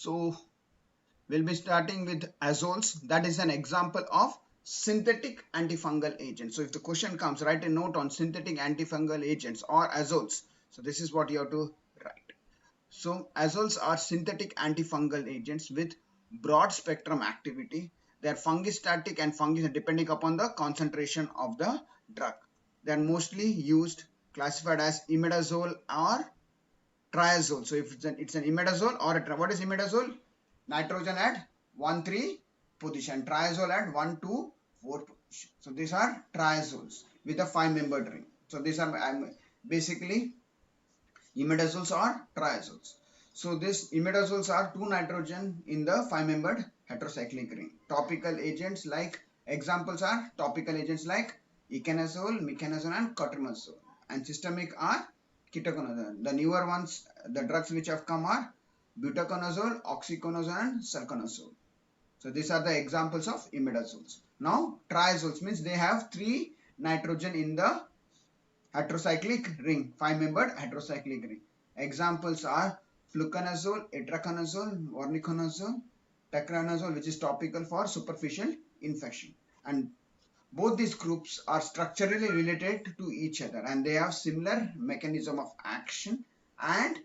So we'll be starting with azoles. That is an example of synthetic antifungal agent. So if the question comes, write a note on synthetic antifungal agents or azoles. So this is what you have to write. So azoles are synthetic antifungal agents with broad spectrum activity. They are fungistatic and fungicide depending upon the concentration of the drug. They are mostly used classified as imidazole or triazole. So if it's an imidazole or what is imidazole? Nitrogen at 1,3 position, triazole at 1,2,4 position. So these are triazoles with a 5-membered ring. So these are basically imidazoles or triazoles. So these imidazoles are 2 nitrogen in the 5-membered heterocyclic ring. Topical agents like examples are topical agents like ecanazole, mecanazole and cotrimazole, and systemic are ketoconazole. The newer ones, the drugs which have come are butaconazole, oxyconazole and sulconazole. So these are the examples of imidazoles. Now triazoles means they have 3 nitrogen in the heterocyclic ring, 5-membered heterocyclic ring. Examples are fluconazole, itraconazole, voriconazole, tacronazole, which is topical for superficial infection. And both these groups are structurally related to each other and they have similar mechanism of action and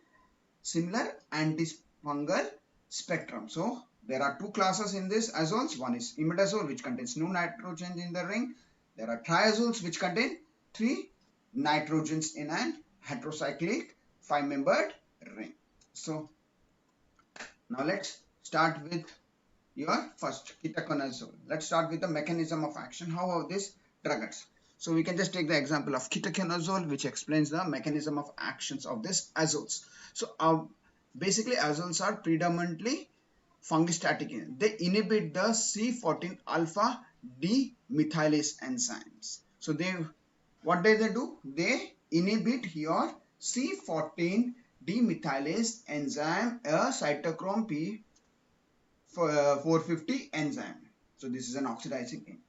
similar antifungal spectrum. So there are 2 classes in this azoles. One is imidazole, which contains no nitrogen in the ring. There are triazoles, which contain 3 nitrogens in an heterocyclic 5-membered ring. So now let's start with your first ketoconazole. Let's start with the mechanism of action. How are these drugs? So we can just take the example of ketoconazole, which explains the mechanism of actions of this azoles. So basically azoles are predominantly fungistatic. They inhibit the C14 alpha demethylase enzymes. So what do? They inhibit your C14 demethylase enzyme, a cytochrome P450 enzyme. So this is an oxidizing agent.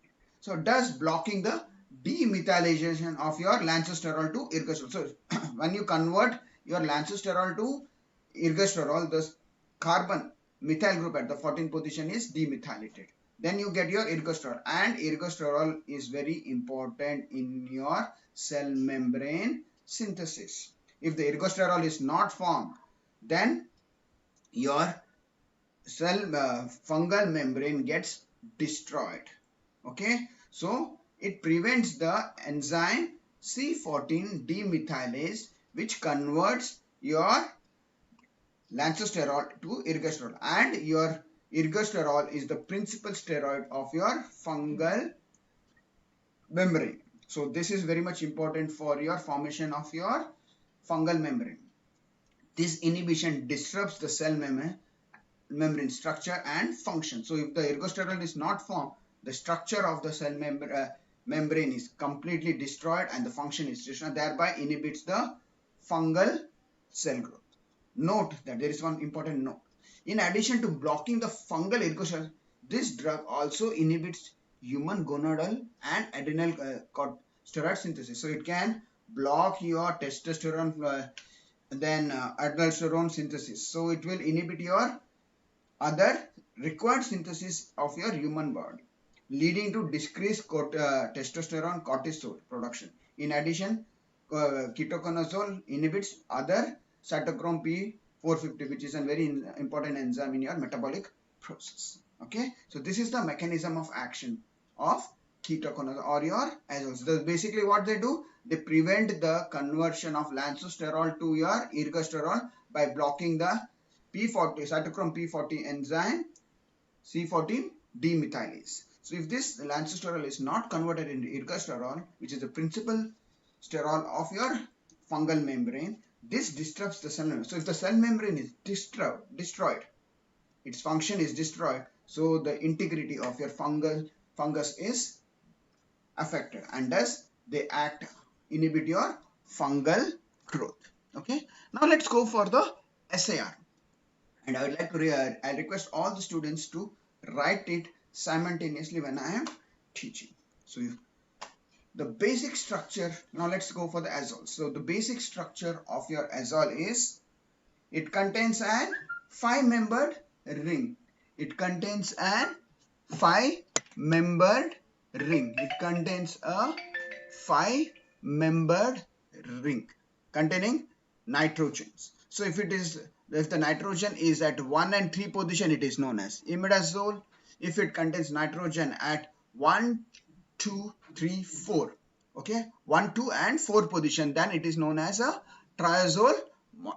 So does blocking the demethylation of your lancesterol to ergosterol. So when you convert your lancesterol to ergosterol, the carbon methyl group at the 14th position is demethylated. Then you get your ergosterol, and ergosterol is very important in your cell membrane synthesis. If the ergosterol is not formed, then your cell fungal membrane gets destroyed. Okay, so it prevents the enzyme C14 demethylase, which converts your lancesterol to ergosterol, and your ergosterol is the principal steroid of your fungal membrane. So this is very much important for your formation of your fungal membrane. This inhibition disrupts the cell membrane structure and function. So if the ergosterol is not formed, the structure of the cell membrane is completely destroyed and the function is destroyed, thereby inhibits the fungal cell growth. Note that there is one important note. In addition to blocking the fungal ergosterol, this drug also inhibits human gonadal and adrenal steroid synthesis. So it can block your testosterone aldosterone synthesis. So it will inhibit your other required synthesis of your human body, leading to decreased testosterone cortisol production. In addition, ketoconazole inhibits other cytochrome P450, which is a very important enzyme in your metabolic process. Okay, so this is the mechanism of action of ketoconazole or your azoles. So basically what they do, they prevent the conversion of lancesterol to your ergosterol by blocking the P40 cytochrome P40 enzyme C14 demethylase. So if this lancesterol is not converted into ergosterol, which is the principal sterol of your fungal membrane, this disrupts the cell membrane. So if the cell membrane is destroyed, its function is destroyed, so the integrity of your fungus is affected, and thus they inhibit your fungal growth. Okay, now let's go for the SAR, and I would like to I request all the students to write it simultaneously when I am teaching. So the basic structure, now let's go for the azole. So the basic structure of your azole is, it contains an 5-membered ring. It contains an 5-membered ring. It contains a 5-membered ring containing nitrogens. So if the nitrogen is at 1 and 3 position, it is known as imidazole. If it contains nitrogen at 1, 2, 3, 4, okay, 1, 2 and 4 position, then it is known as a triazole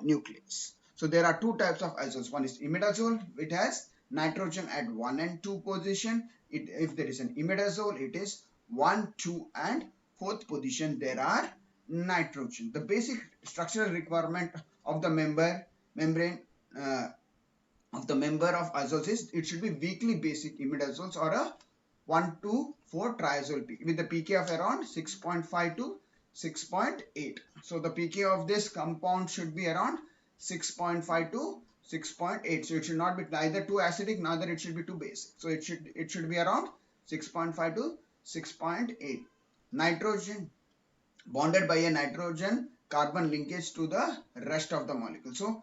nuclease. So there are two types of azoles. One is imidazole, it has nitrogen at 1 and 2 position. If there is an imidazole, it is 1, 2 and 4th position there are nitrogen. The basic structural requirement of the membrane of the member of azoles is it should be weakly basic imidazoles or a 1 to 4 triazole peak with the pK of around 6.5 to 6.8. So the pK of this compound should be around 6.5 to 6.8. So it should not be neither too acidic, neither it should be too basic. So it should be around 6.5 to 6.8. Nitrogen bonded by a nitrogen carbon linkage to the rest of the molecule. So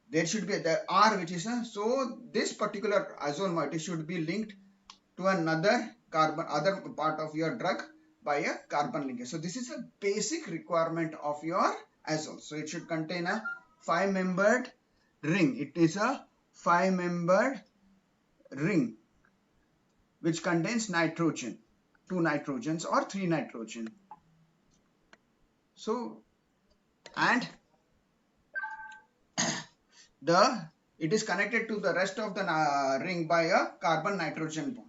there should be the R, which is a, so this particular azole moiety should be linked to another carbon, other part of your drug by a carbon linkage. So this is a basic requirement of your azole. So it should contain a 5-membered ring. It is a 5-membered ring which contains nitrogen, 2 nitrogens or 3 nitrogen. So, and it is connected to the rest of the ring by a carbon nitrogen bond.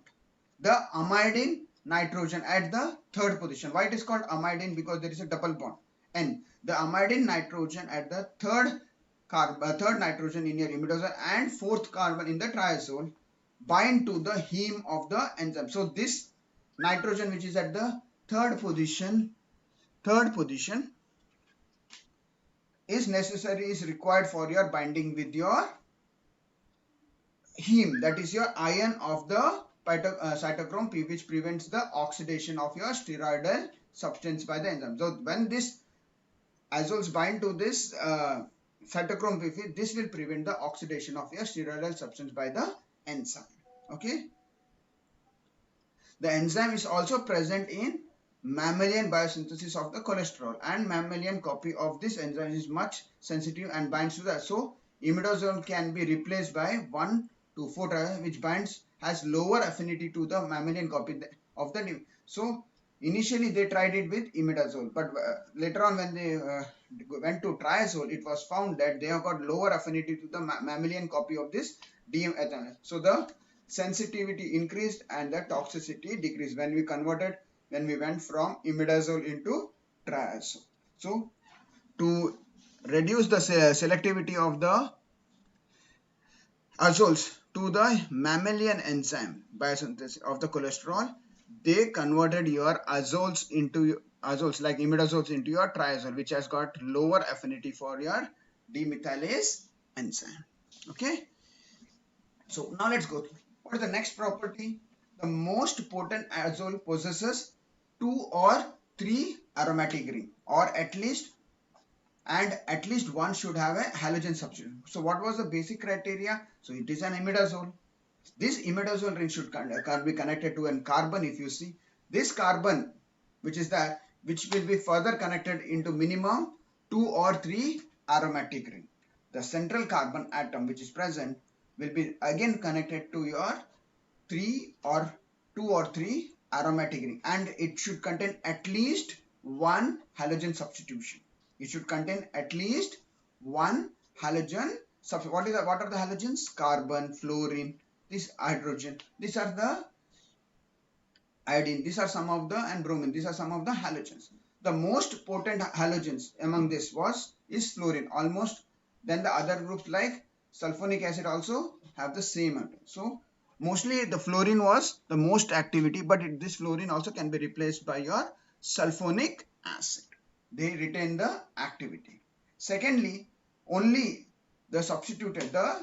The amidine nitrogen at the 3rd position. Why it is called amidine? Because there is a double bond. And the amidine nitrogen at the 3rd nitrogen in your imidazole and 4th carbon in the triazole bind to the heme of the enzyme. So this nitrogen which is at the 3rd position is necessary, is required for your binding with your heme, that is your ion of the cytochrome P, which prevents the oxidation of your steroidal substance by the enzyme. So when this azoles bind to this cytochrome P, this will prevent the oxidation of your steroidal substance by the enzyme. Okay. The enzyme is also present in mammalian biosynthesis of the cholesterol, and mammalian copy of this enzyme is much sensitive and binds to that. So imidazole can be replaced by 1 to 4 triazole, which has lower affinity to the mammalian copy of the new. So initially they tried it with imidazole, but later on when they went to triazole, it was found that they have got lower affinity to the mammalian copy of this ethanol. So the sensitivity increased and the toxicity decreased when we went from imidazole into triazole. So to reduce the selectivity of the azoles to the mammalian enzyme biosynthesis of the cholesterol, they converted your azoles like imidazoles into your triazole, which has got lower affinity for your demethylase enzyme. Okay. So now let's go through. What is the next property? The most potent azole possesses 2 or 3 aromatic ring, or at least one should have a halogen substitution. So what was the basic criteria? So it is an imidazole. This imidazole ring should be connected to a carbon. If you see this carbon, which will be further connected into minimum 2 or 3 aromatic ring. The central carbon atom which is present will be again connected to your 2 or 3 aromatic ring, and it should contain at least one halogen substitution. It should contain at least one halogen substitution. What are the halogens? Carbon, fluorine, this hydrogen. These are the iodine. These are some of the, and bromine. These are some of the halogens. The most potent halogens among this is fluorine. Almost then the other groups like sulfonic acid also have the same atom. So mostly the fluorine was the most activity, but this fluorine also can be replaced by your sulfonic acid. They retain the activity. Secondly, only the substituted, the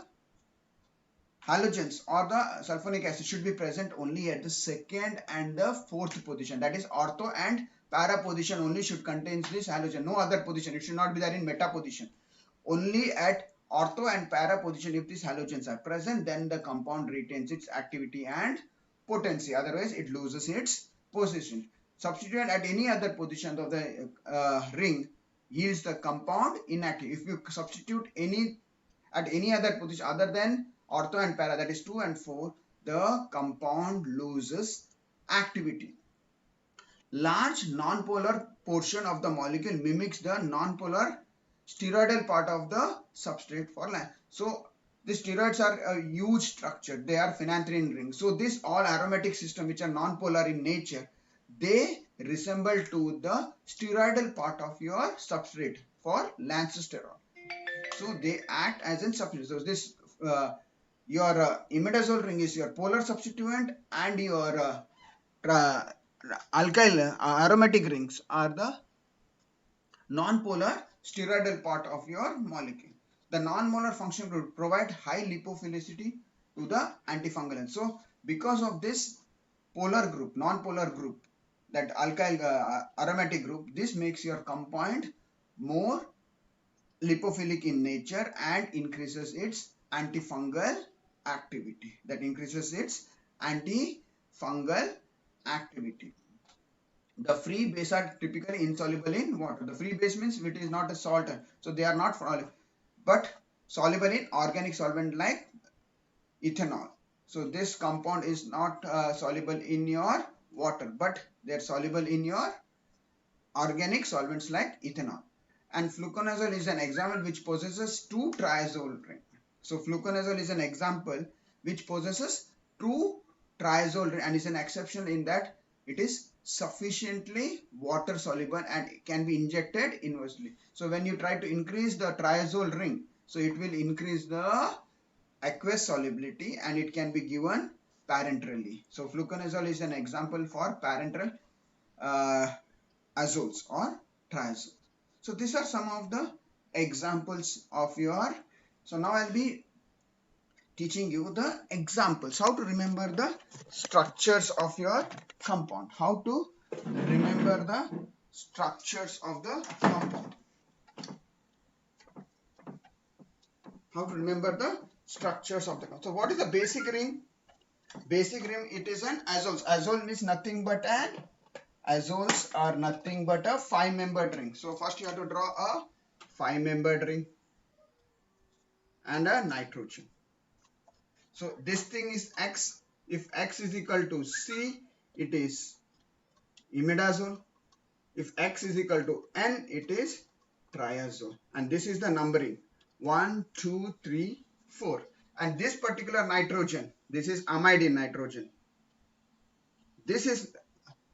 halogens or the sulfonic acid should be present only at the 2nd and the 4th position. That is ortho and para position only should contain this halogen. No other position. It should not be there in meta position. Only at ortho and para position, if these halogens are present, then the compound retains its activity and potency. Otherwise, it loses its position. Substituent at any other position of the ring yields the compound inactive. If you substitute at any other position other than ortho and para, that is 2 and 4, the compound loses activity. Large nonpolar portion of the molecule mimics the nonpolar steroidal part of the substrate for life. So the steroids are a huge structure. They are phenanthrene rings. So this all aromatic system which are nonpolar in nature, they resemble to the steroidal part of your substrate for lancesterol. So they act as in substituent. So this your imidazole ring is your polar substituent, and your alkyl aromatic rings are the non-polar steroidal part of your molecule. The non-molar function will provide high lipophilicity to the antifungal agent. So because of this polar group, non-polar group, that alkyl aromatic group, this makes your compound more lipophilic in nature and increases its antifungal activity. That increases its antifungal activity. The free base are typically insoluble in water. The free base means it is not a salt, so they are not soluble, but soluble in organic solvent like ethanol. So this compound is not soluble in your water, but they are soluble in your organic solvents like ethanol. And fluconazole is an example which possesses two triazole ring. So fluconazole is an example which possesses two triazole ring and is an exception in that it is sufficiently water soluble and can be injected inversely. So when you try to increase the triazole ring, so it will increase the aqueous solubility and it can be given parenterally. So fluconazole is an example for parenteral azoles or triazoles. So these are some of the examples of your. So now I'll be teaching you the examples, how to remember the structures of your compound, how to remember the structures of the compound, how to remember the structures of the compound. So what is the basic ring? Basic ring, it is an azoles. Azole is nothing but an azoles are nothing but a 5-membered ring. So first you have to draw a 5-membered ring and a nitrogen. So this thing is X. If X is equal to C, it is imidazole. If X is equal to N, it is triazole. And this is the numbering 1, 2, 3, 4. And this particular nitrogen, this is amide nitrogen. This is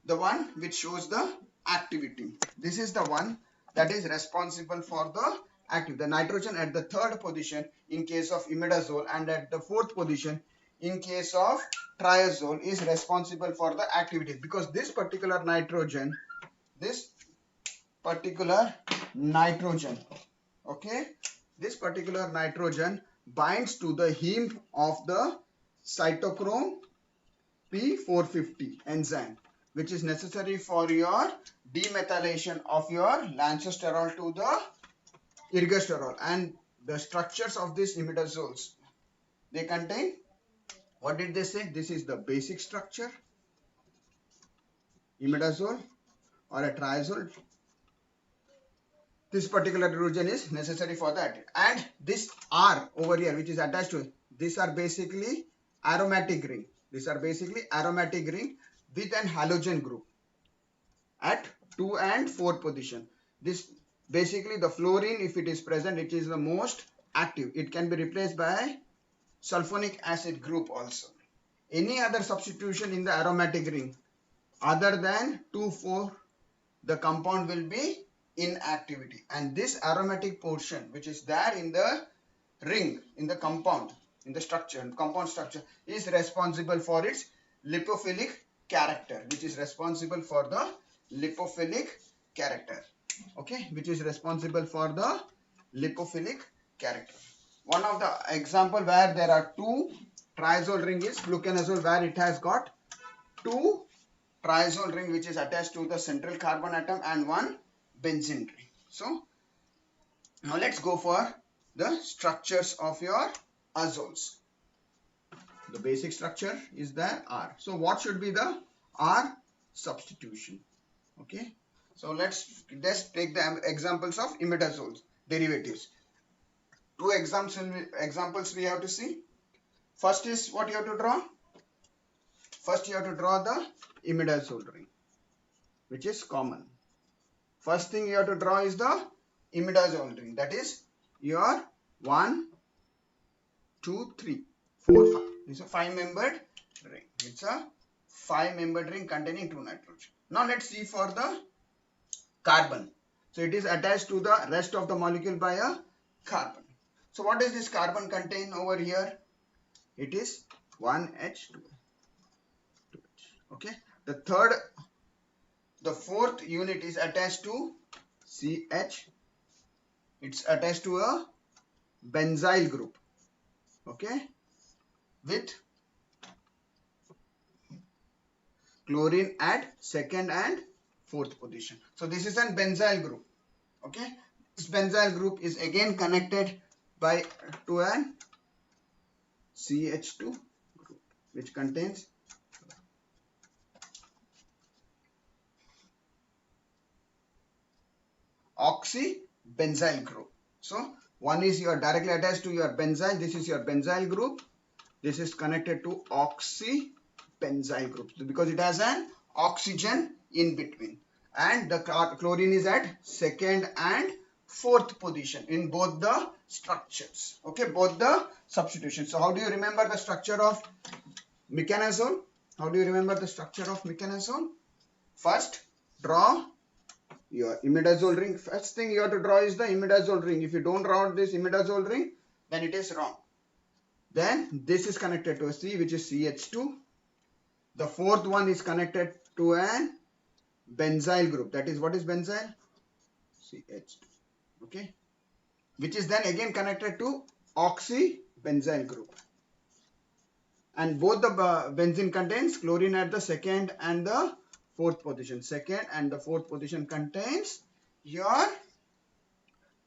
the one which shows the activity. This is the one that is responsible for the active. The nitrogen at the 3rd position in case of imidazole and at the 4th position in case of triazole is responsible for the activity, because this particular nitrogen, okay, this particular nitrogen binds to the heme of the cytochrome P450 enzyme, which is necessary for your demethylation of your lancesterol to the ergosterol. And the structures of these imidazoles, they contain, what did they say? This is the basic structure, imidazole or a triazole. This particular hydrogen is necessary for that. And this R over here, which is attached to it, these are basically aromatic ring. These are basically aromatic ring with an halogen group at 2 and 4 position. This basically the fluorine, if it is present, it is the most active. It can be replaced by sulfonic acid group also. Any other substitution in the aromatic ring other than 2,4, the compound will be inactivity. And this aromatic portion which is there in the ring, in the compound, in the structure, compound structure, is responsible for its lipophilic character, which is responsible for the lipophilic character. Okay, which is responsible for the lipophilic character. One of the example where there are two triazole ring is fluconazole, where it has got two triazole ring which is attached to the central carbon atom and one benzene ring. So now let's go for the structures of your azoles. The basic structure is the R. So what should be the R substitution? Okay. So let's just take the examples of imidazoles derivatives. Two examples we have to see. First is what you have to draw. First you have to draw the imidazole ring, which is common. First thing you have to draw is the imidazole ring. That is your 1, 2, 3, 4, 5. It's a 5-membered ring. It's a 5-membered ring containing 2 nitrogen. Now let's see for the carbon. So it is attached to the rest of the molecule by a carbon. So what does this carbon contain over here? It is 1H, 2H. Okay. The fourth unit is attached to CH. It's attached to a benzyl group. Okay. With chlorine at second and fourth position. So this is an benzyl group. Okay. This benzyl group is again connected to an CH2 group, which contains oxybenzyl group. So one is you are directly attached to your benzyl. This is your benzyl group. This is connected to oxybenzyl group because it has an oxygen in between, and the chlorine is at second and fourth position in both the structures. Okay, both the substitutions. So how do you remember the structure of mecanazole? How do you remember the structure of mecanazole? First, draw your imidazole ring. First thing you have to draw is the imidazole ring. If you don't draw this imidazole ring, then it is wrong. Then this is connected to a C, which is CH2. The fourth one is connected to an benzyl group. That is, what is benzyl? CH2. Okay. Which is then again connected to oxybenzyl group. And both the benzene contains chlorine at the second and the fourth position. Second and the fourth position contains your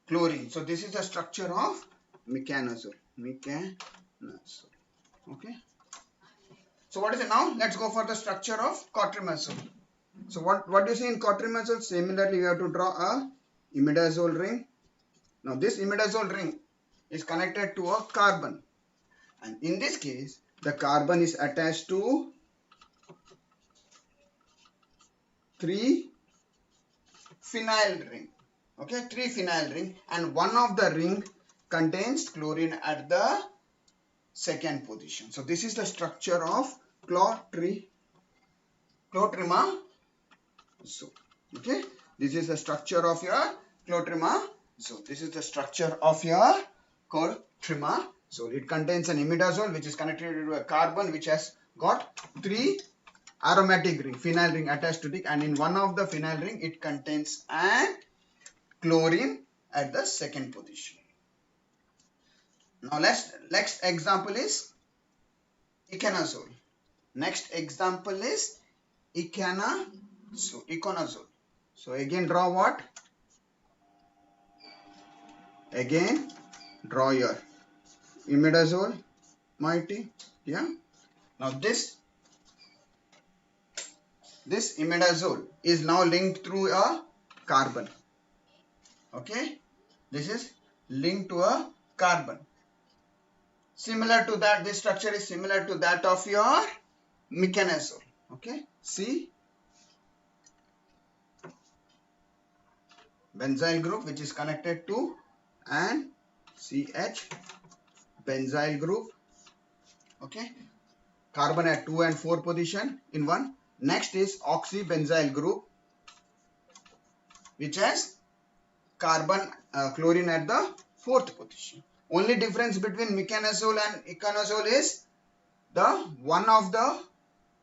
chlorine. So this is the structure of mecanazole. Okay. So what is it now? Let's go for the structure of cotrimazole. So what do you see in cotrimazole? Similarly, we have to draw a imidazole ring. Now this imidazole ring is connected to a carbon, and in this case the carbon is attached to 3 phenyl ring. Okay, 3 phenyl ring, and one of the ring contains chlorine at the second position. So this is the structure of clotrimazole. Okay, this is the structure of your clotrimazole. This is the structure of your clotrimazole. It contains an imidazole which is connected to a carbon which has got 3 aromatic ring, phenyl ring attached to it, and in one of the phenyl ring it contains an chlorine at the second position. Now next example is econazole. Next example is econazole. So again draw what? Again draw your imidazole moiety. Yeah. Now this imidazole is now linked through a carbon. Okay. This is linked to a carbon. Similar to that, this structure is similar to that of your mecanazole. Okay. See, benzyl group which is connected to an CH benzyl group. Okay. Carbon at 2 and 4 position in one. Next is oxybenzyl group which has chlorine at the fourth position. Only difference between mecanazole and econazole is one of the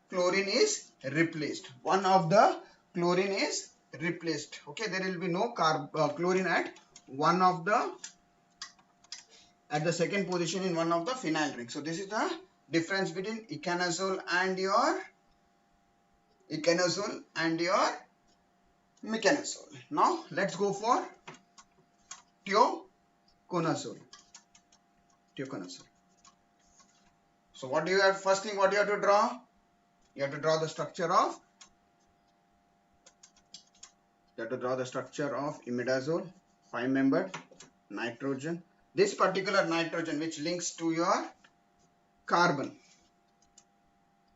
chlorine is replaced. One of the chlorine is replaced. Okay, there will be no chlorine at the second position in one of the phenyl rings. So this is the difference between econazole and your mecanazole. Now let's go for thioconazole. Tioconazole. So what do you have? First thing, what you have to draw? You have to draw the structure of. You have to draw the structure of imidazole, 5-membered nitrogen. This particular nitrogen which links to your carbon.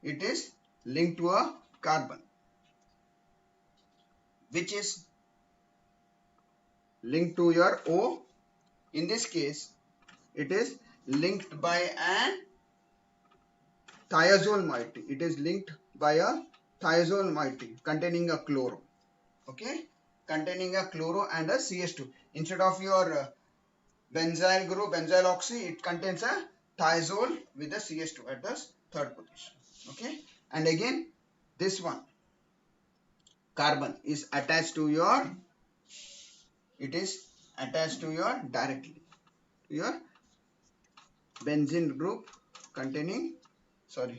It is linked to a carbon, which is linked to your O. In this case, it is linked by an thiazole moiety. It is linked by a thiazole moiety containing a chloro. Okay, containing a chloro and a CH2. Instead of your benzyl group, benzyl oxy, it contains a thiazole with a CH2 at the third position. Okay, and again this one carbon is attached to your, it is attached to your directly to your benzene group containing 2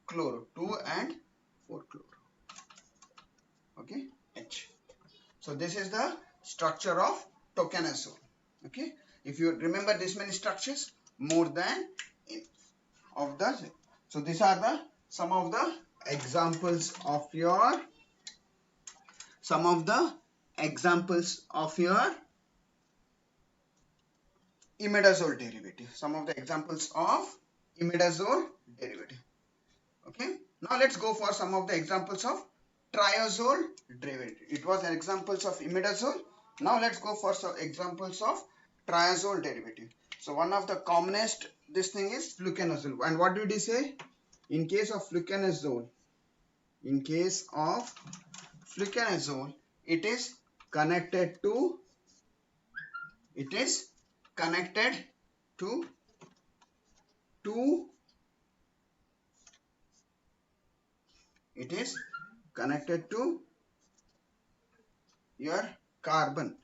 chloro, 2 and 4 chloro. Okay, H. So this is the structure of tioconazole. Okay, if you remember this many structures, more than of the. So these are the some of the examples of your imidazole derivative. Some of the examples of imidazole derivative. Okay, now let's go for some of the examples of triazole derivative. It was examples of imidazole. Now let's go for some examples of triazole derivative. So one of the commonest this thing is fluconazole. And what did he say? In case of fluconazole, it is connected to your carbon,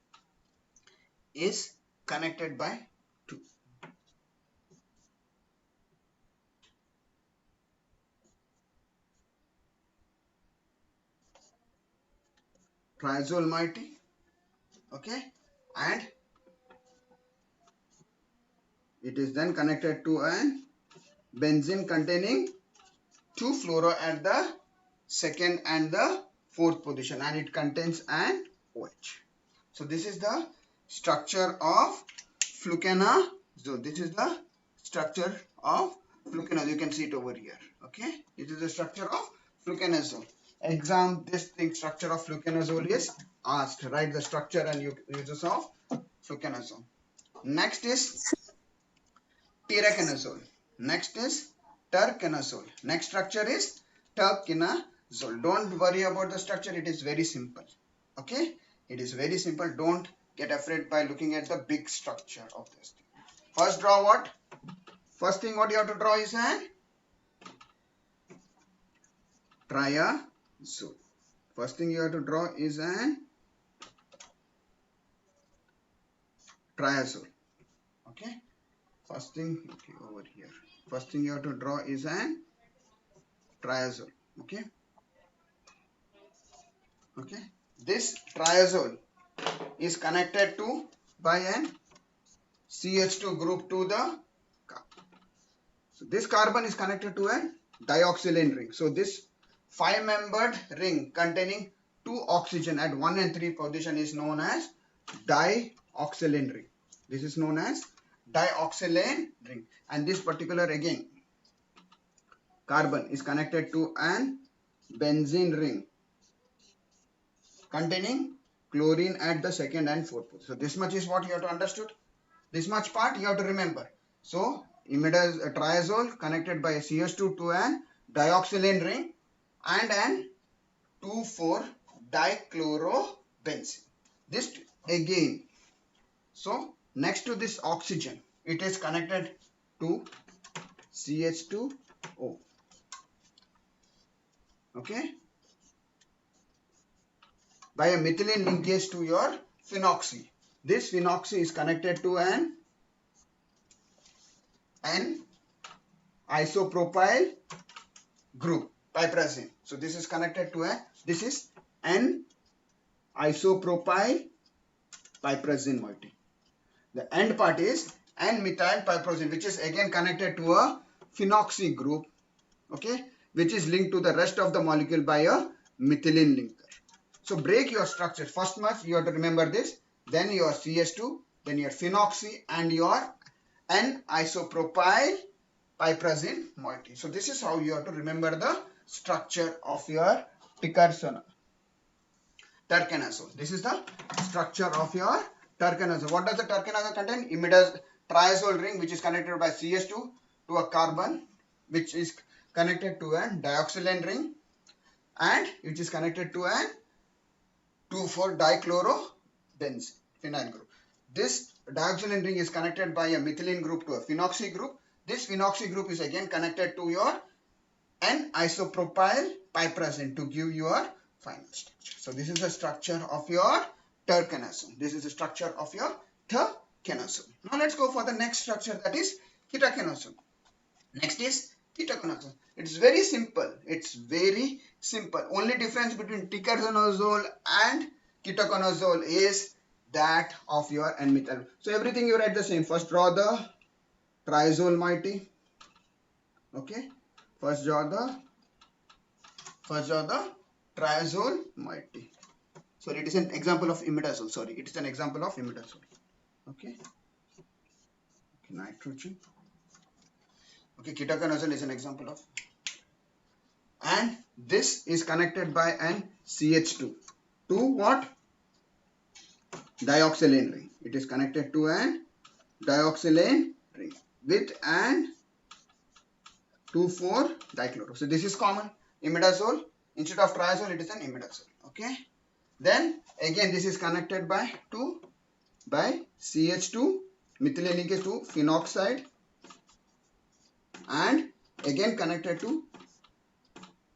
is connected by 2. Triazole moiety. Okay, and it is then connected to an benzene containing 2 fluoro at the second and the fourth position, and it contains an OH. So this is the structure of fluconazole. This is the structure of fluconazole. You can see it over here. Okay, this is the structure of fluconazole. This thing structure of fluconazole is asked. Write the structure and uses of fluconazole. Next is tiraconazole. Next is terconazole. Next structure is terconazole. Don't worry about the structure. It is very simple. Okay, it is very simple. Don't get afraid by looking at the big structure of this thing. First draw what? First thing what you have to draw is an triazole. First thing you have to draw is an triazole. Okay. First thing, okay, over here. First thing you have to draw is an triazole. Okay. Okay. This triazole is connected to by an CH2 group to the carbon. So this carbon is connected to a dioxylane ring. So this 5-membered ring containing 2 oxygen at 1 and 3 position is known as dioxylane ring. This is known as dioxylane ring. And this particular again carbon is connected to an benzene ring containing chlorine at the second and fourth position. So this much is what you have to understood. This much part you have to remember. So triazole connected by a CH2 to an dioxylane ring and an 2,4-dichlorobenzene. This again. So next to this oxygen, it is connected to CH2O. Okay. By a methylene linkage to your phenoxy. This phenoxy is connected to an isopropyl group, piperazine. So this is connected to this is an isopropyl piperazine moiety. The end part is N-methylpiperazine, which is again connected to a phenoxy group, okay, which is linked to the rest of the molecule by a methylene linker. So break your structure. First much you have to remember this, then your CH2, then your phenoxy and your N-isopropyl piperazine moiety. So this is how you have to remember the structure of your ticagrelor. Turkana. This is the structure of your turkana. What does the turkana contain? Imidazole triazole ring, which is connected by CH2 to a carbon, which is connected to a dioxylane ring, and which is connected to a 2,4-dichlorobenzene phenyl group. This dioxylane ring is connected by a methylene group to a phenoxy group. This phenoxy group is again connected to your N-isopropyl piperazine to give your final structure. So this is the structure of your tercanosome. This is the structure of your tercanosome. Now let's go for the next structure, that is ketocanosome. Next is ketoconazole. It's very simple. It's very simple. Only difference between ticagrelor and ketoconazole is that of your N-methyl. So everything you write the same. First draw the triazole moiety. Okay. First draw the triazole moiety. Sorry, it is an example of imidazole. Sorry, it is an example of imidazole. Okay. Nitrogen. Okay, ketoconazole is an example of. And this is connected by an CH2 to what? Dioxylane ring. It is connected to an dioxylane ring with an 2,4-dichloro. So this is common. Imidazole, instead of triazole, it is an imidazole. Okay. Then again this is connected by CH2, methylene linkage to phenoxide, and again connected to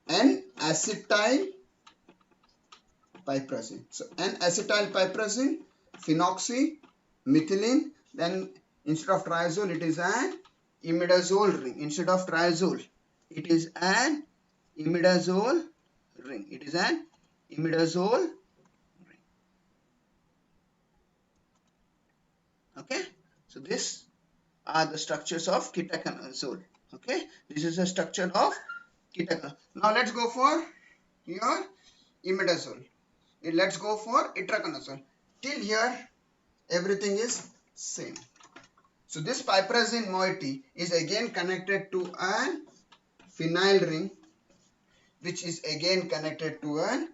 N-acetyl piperazine. So N-acetyl piperazine, phenoxy, methylene. Then instead of triazole, it is an imidazole ring. Instead of triazole, it is an imidazole ring. It is an imidazole ring. Okay. So this are the structures of ketoconazole. Okay. This is the structure of ketoconazole. Now let's go for your imidazole. Let's go for itraconazole. Till here everything is same. So this piperazine moiety is again connected to an phenyl ring, which is again connected to an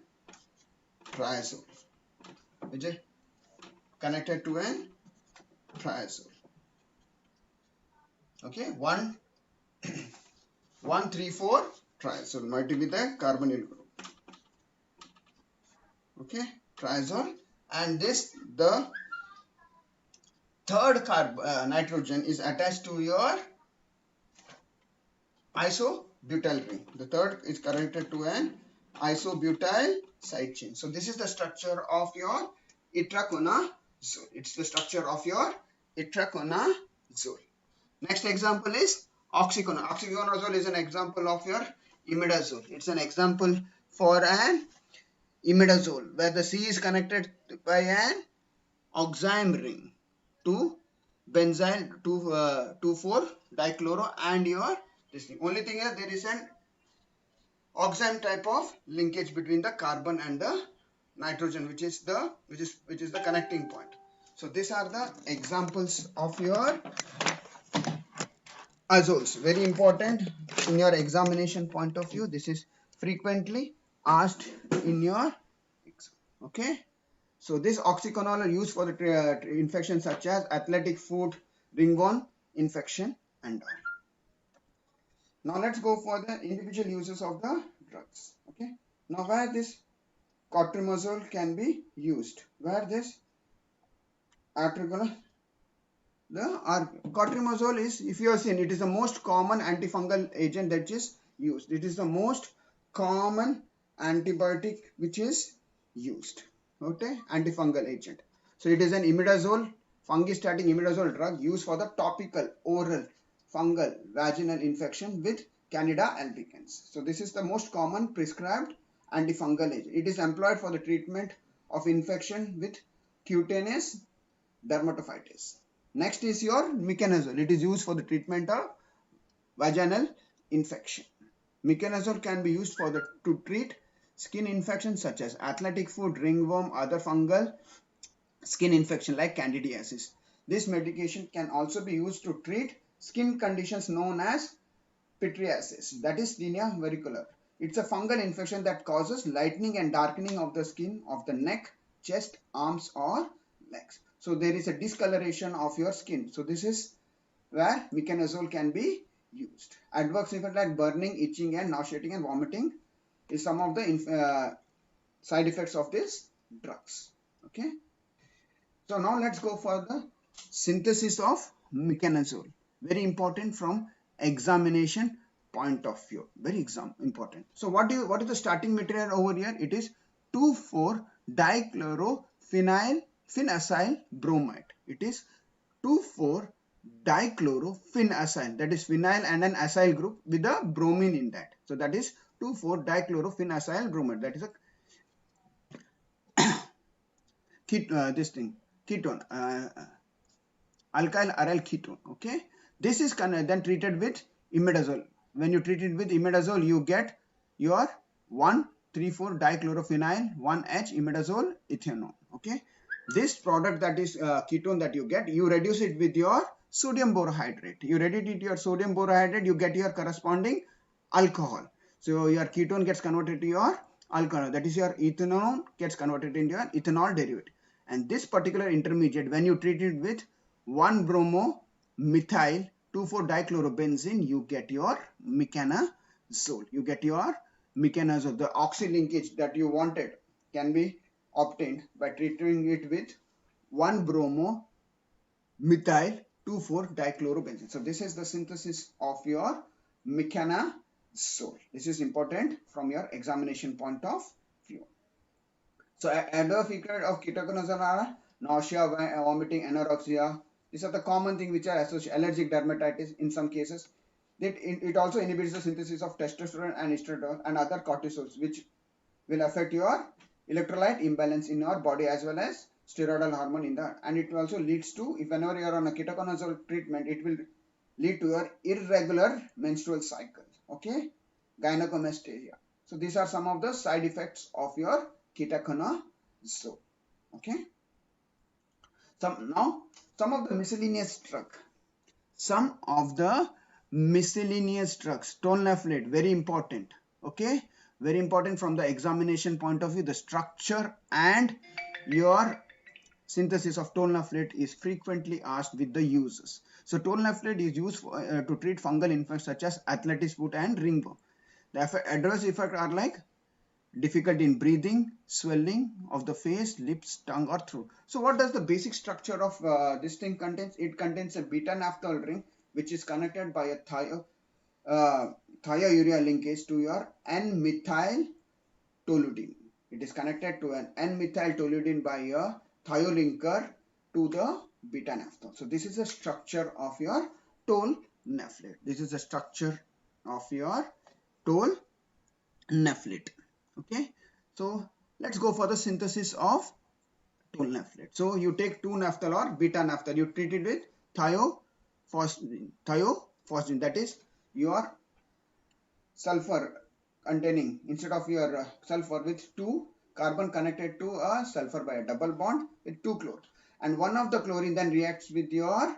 triazole. Which is connected to an triazole. Okay, 1, 1, 3, 4 triazole moiety with a carbonyl group. Okay, triazole, and this the third nitrogen is attached to your isobutyl ring. The third is connected to an isobutyl side chain. So this is the structure of your itraconazole. It's the structure of your itraconazole. Next example is oxyconazole. Oxyconazole is an example of your imidazole. It's an example for an imidazole where the C is connected by an oxime ring to benzyl 2,4-dichloro and your this thing. Only thing is there is an oxime type of linkage between the carbon and the nitrogen, which is the connecting point. So these are the examples of your azoles. Very important in your examination point of view. This is frequently asked in your exam. Okay. So this oxyconazole are used for the infections such as athletic foot, ringworm infection and all. Now let's go for the individual uses of the drugs. Okay. Now where this cotrimazole can be used? Where this cotrimazole is, if you have seen, it is the most common antifungal agent that is used. It is the most common antibiotic which is used. Okay, antifungal agent. So it is an imidazole, fungistatin imidazole drug used for the topical oral fungal vaginal infection with Candida albicans. So this is the most common prescribed antifungal agent. It is employed for the treatment of infection with cutaneous dermatitis. Next is your meconazole. It is used for the treatment of vaginal infection. Meconazole can be used to treat skin infections such as athletic foot, ringworm, other fungal skin infection like candidiasis. This medication can also be used to treat skin conditions known as pityriasis, that is tinea verrucola. It's a fungal infection that causes lightening and darkening of the skin of the neck, chest, arms or legs. So there is a discoloration of your skin. So this is where meconazole can be used. Adverse effects like burning, itching and nauseating and vomiting is some of the side effects of these drugs. Okay. So now let's go for the synthesis of meconazole. Very important from examination point of view. Very important. So what is the starting material over here? It is 2,4-dichlorophinacyl bromide. It is 2,4-dichlorophinacyl. That is phenyl and an acyl group with a bromine in that. So that is 2,4-dichlorophinacyl bromide. That is a ketone, alkyl aryl ketone. Okay, this is then treated with imidazole. When you treat it with imidazole, you get your 1,3,4-dichlorophényl 1H imidazole ethanol. Okay, this product, that is ketone that you get, you reduce it with your sodium borohydrate. You reduce it your sodium borohydrate, you get your corresponding alcohol. So your ketone gets converted to your alcohol, that is your ethanol gets converted into your ethanol derivative. And this particular intermediate, when you treat it with 1-bromo-methyl 2,4-dichlorobenzene, you get your meconazole. You get your meconazole. The oxy linkage that you wanted can be obtained by treating it with 1-bromo-methyl 2,4-dichlorobenzene. So this is the synthesis of your meconazole. This is important from your examination point of view. So adverse effects of ketoconazole are nausea, vomiting, anorexia. These are the common things which are associated. Allergic dermatitis in some cases. It also inhibits the synthesis of testosterone and estradiol and other cortisols, which will affect your electrolyte imbalance in your body as well as steroidal hormone in the. And it also leads to, if whenever you are on a ketoconazole treatment, it will lead to your irregular menstrual cycle. Okay, gynecomastia. So these are some of the side effects of your ketoconazole. Okay. Some of the miscellaneous drugs. Some of the miscellaneous drugs. Tolnafilate, very important. Okay, very important from the examination point of view. The structure and your synthesis of tolnafilate is frequently asked with the uses. So tolnafilate is used to treat fungal infections such as athlete's foot and ringworm. The adverse effects are like difficulty in breathing, swelling of the face, lips, tongue or throat. So what does the basic structure of this thing contains? It contains a beta-naphthol ring which is connected by a thiourea linkage to your N-methyl-toluidine. It is connected to an N-methyl-toluidine by a thiolinker to the beta-naphthol. So this is the structure of your tolnafilate. This is the structure of your tolnafilate. Okay, so let's go for the synthesis of tolnafilate. So you take 2-naphthol or beta-naphthol, you treat it with thiophosphine, that is your sulfur containing, instead of your sulfur with 2 carbon connected to a sulfur by a double bond with 2 chlorine, and one of the chlorine then reacts with your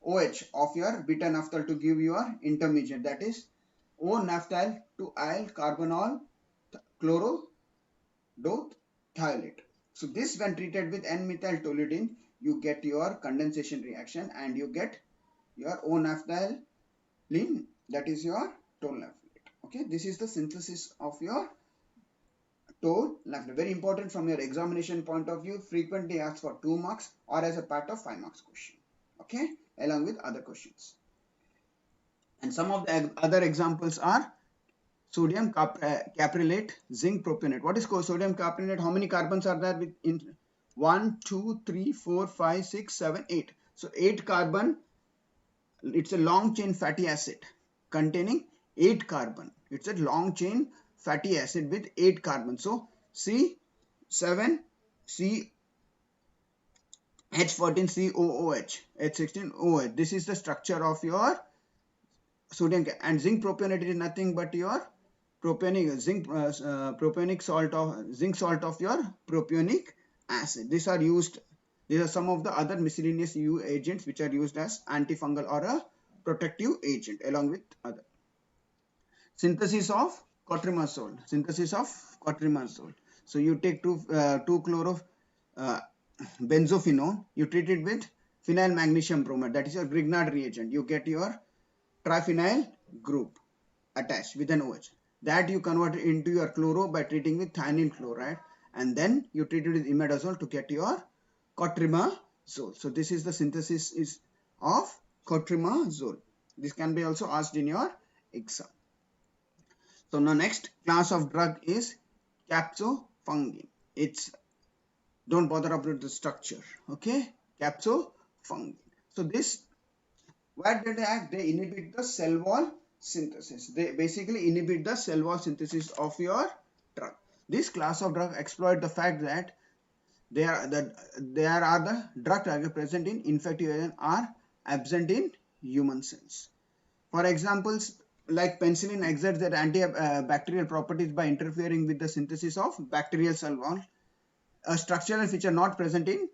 OH of your beta-naphthol to give your intermediate, that is O-naphthyl to aryl carbonyl chlorodothioate. So this, when treated with N-methyl-toluidine, you get your condensation reaction and you get your O-naphthyline, that is your tolnafilate. Okay, this is the synthesis of your tolnafilate. Very important from your examination point of view. Frequently asked for 2 marks or as a part of 5 marks question. Okay, along with other questions. And some of the other examples are sodium capryllate, zinc propionate. What is sodium capryllate? How many carbons are there in 1, 2, 3, 4, 5, 6, 7, 8. So 8 carbon. It's a long chain fatty acid containing 8 carbon. It's a long chain fatty acid with 8 carbon. So C7, C H14COOH, H16OH. This is the structure of your sodium, and zinc propionate is nothing but your propionic salt of zinc salt of your propionic acid. These are used. These are some of the other miscellaneous agents which are used as antifungal or a protective agent along with other. Synthesis of cotrimazole. Synthesis of cotrimazole. So you take 2-chloro benzophenone. You treat it with phenyl magnesium bromide. That is your Grignard reagent. You get your triphenyl group attached with an OH. That you convert into your chloro by treating with thionyl chloride, and then you treat it with imidazole to get your cotrimazole. So this is the synthesis of cotrimazole. This can be also asked in your exam. So now next class of drug is capsofungin. It's, don't bother about the structure. Okay, capsofungin. So this, what did they act? They inhibit the cell wall synthesis. They basically inhibit the cell wall synthesis of your drug. This class of drug exploit the fact that there are the drug target present in infective agent are absent in human cells. For examples, like penicillin exerts their antibacterial properties by interfering with the synthesis of bacterial cell wall, a structural feature not present in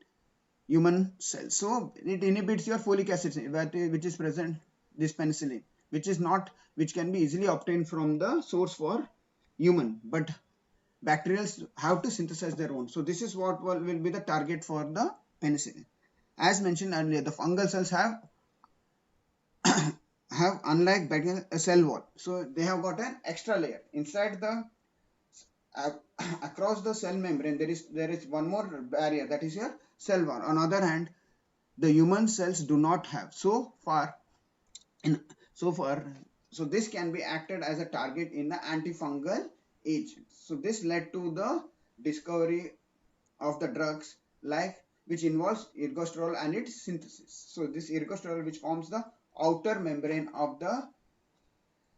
human cells. So it inhibits your folic acid, which is present, this penicillin, which can be easily obtained from the source for human, but bacterials have to synthesize their own. So this is what will be the target for the penicillin. As mentioned earlier, the fungal cells have unlike bacterial a cell wall, so they have got an extra layer inside the across the cell membrane. There is one more barrier, that is your cell wall. On the other hand, the human cells do not have. So this can be acted as a target in the antifungal agent. So this led to the discovery of the drugs which involves ergosterol and its synthesis. So this ergosterol, which forms the outer membrane of the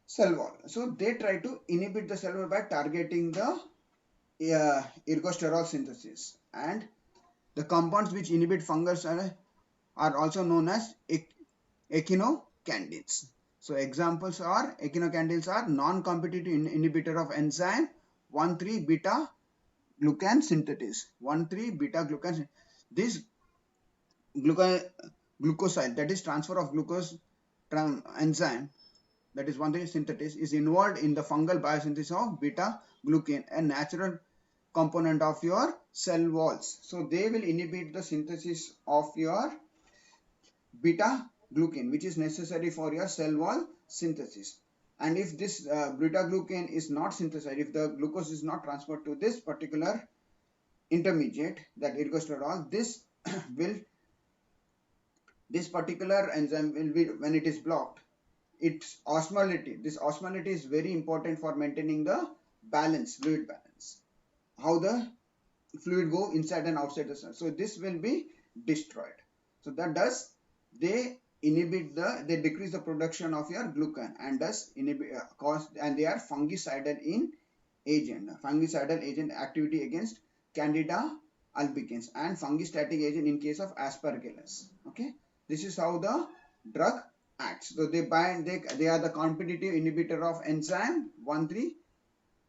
cell wall. So they try to inhibit the cell wall by targeting the ergosterol synthesis, and the compounds which inhibit fungus are also known as echinocandins. So examples are, echinocandins are non-competitive inhibitor of enzyme 1,3-beta glucan synthetase. 1,3-beta glucan. This glucoside, that is transfer of glucose enzyme, that is 1,3 synthetase, is involved in the fungal biosynthesis of beta glucan, a natural component of your cell walls. So they will inhibit the synthesis of your beta glucan, which is necessary for your cell wall synthesis. And if this beta glucan is not synthesized, if the glucose is not transferred to this particular intermediate, that ergosterol, this particular enzyme will be, when it is blocked, its osmolality. This osmolality is very important for maintaining the fluid balance. How the fluid go inside and outside the cell. So this will be destroyed. So that does, they decrease the production of your glucan, and thus inhibit and they are fungicidal in agent. Fungicidal agent activity against Candida albicans, and fungistatic agent in case of Aspergillus. Okay, this is how the drug acts. So they are the competitive inhibitor of enzyme 1,3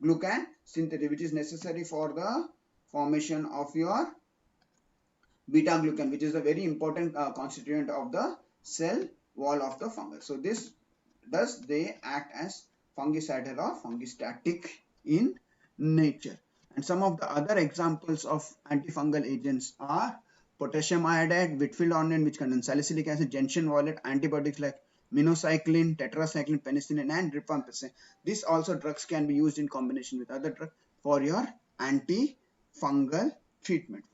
glucan synthesis, which is necessary for the formation of your beta glucan, which is a very important constituent of the cell wall of the fungus. So they act as fungicidal or fungistatic in nature. And some of the other examples of antifungal agents are potassium iodide, Whitfield ointment, which contains salicylic acid, gentian violet, antibiotics like minocycline, tetracycline, penicillin, and rifampicin. These also drugs can be used in combination with other drugs for your antifungal treatment.